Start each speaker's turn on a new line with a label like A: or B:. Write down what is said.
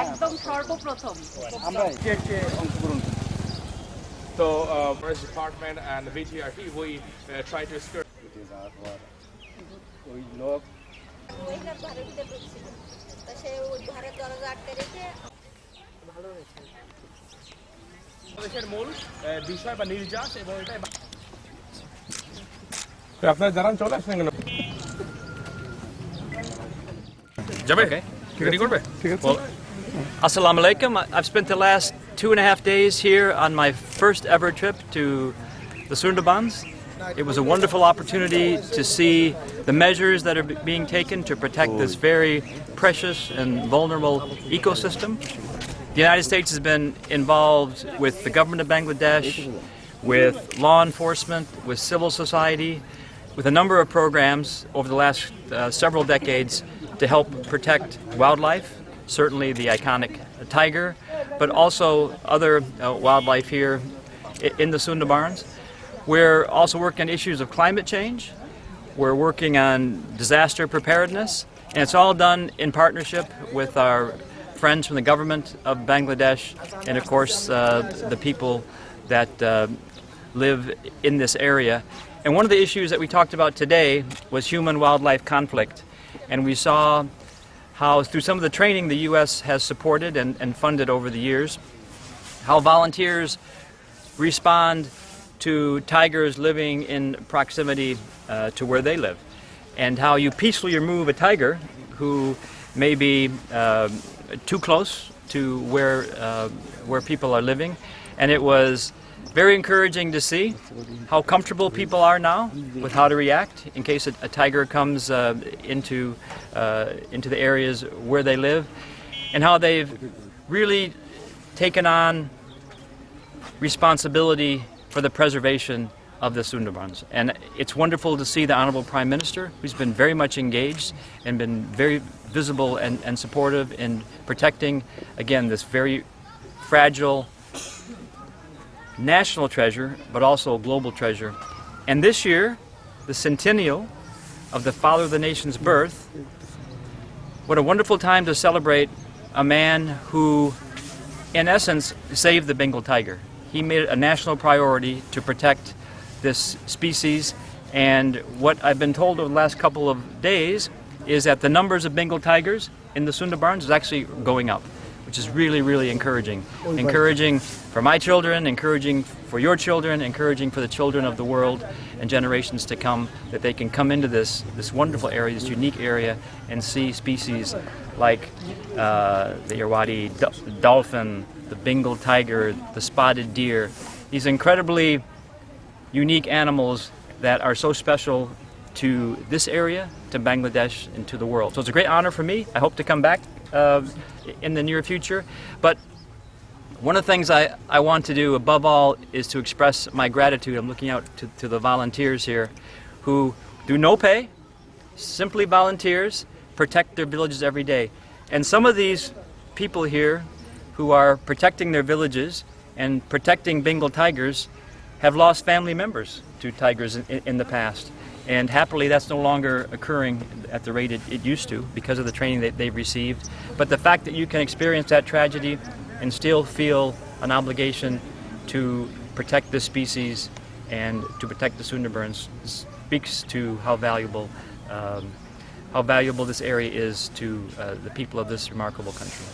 A: একদম সর্বপ্রথম
B: আমরা কে কে অংশগ্রহণ করি
C: So, Forest Department and the VTRP, we try to secure.
B: ওই লোক
D: ওইটা ঘরের ভিতরে ঢুকছিল তা সে ওই ঘরের দরজা আটকে রেখে ভালো হয়েছে
C: দেশের মূল বিষয় বা নির্যাস এবং এটাই
E: আপনারা জানান চলে আসেন কেন
C: যাবে রেডি করবে
E: ঠিক আছে
F: Assalamu alaikum. I've spent the last 2.5 days here on my first ever trip to the Sundarbans. It was a wonderful opportunity to see the measures that are being taken to protect this very precious and vulnerable ecosystem. The United States has been involved with the government of Bangladesh, with law enforcement, with civil society, with a number of programs over the last several decades to help protect wildlife. Certainly the iconic tiger, but also other wildlife here in the Sundarbans. We're also working on issues of climate change. We're working on disaster preparedness, and it's all done in partnership with our friends from the government of Bangladesh and of course the people that live in this area. And one of the issues that we talked about today was human-wildlife conflict, and we saw how through some of the training the U.S. has supported and funded over the years, how volunteers respond to tigers living in proximity to where they live, and how you peacefully remove a tiger who may be too close to where people are living. And it was very encouraging to see how comfortable people are now with how to react in case a tiger comes into the areas where they live, and how they've really taken on responsibility for the preservation of the Sundarbans. And it's wonderful to see the Honorable Prime Minister, who's been very much engaged and been very visible and supportive in protecting, again, this very fragile national treasure, but also a global treasure. And this year, the centennial of the Father of the Nation's birth, what a wonderful time to celebrate a man who, in essence, saved the Bengal tiger. He made it a national priority to protect this species, and what I've been told over the last couple of days is that the numbers of Bengal tigers in the Sundarbans is actually going up, which is really, really encouraging. Encouraging for my children, encouraging for your children, encouraging for the children of the world and generations to come, that they can come into this wonderful area, this unique area, and see species like the Irrawaddy dolphin, the Bengal tiger, the spotted deer, these incredibly unique animals that are so special to this area, to Bangladesh, and to the world. So it's a great honor for me. I hope to come back in the near future. But one of the things I want to do above all is to express my gratitude. I'm looking out to the volunteers here who do no pay, simply volunteers, protect their villages every day. And some of these people here who are protecting their villages and protecting Bengal tigers have lost family members to tigers in the past. And happily that's no longer occurring at the rate it used to because of the training that they've received. But the fact that you can experience that tragedy and still feel an obligation to protect this species and to protect the Sundarbans speaks to how valuable this area is to the people of this remarkable country.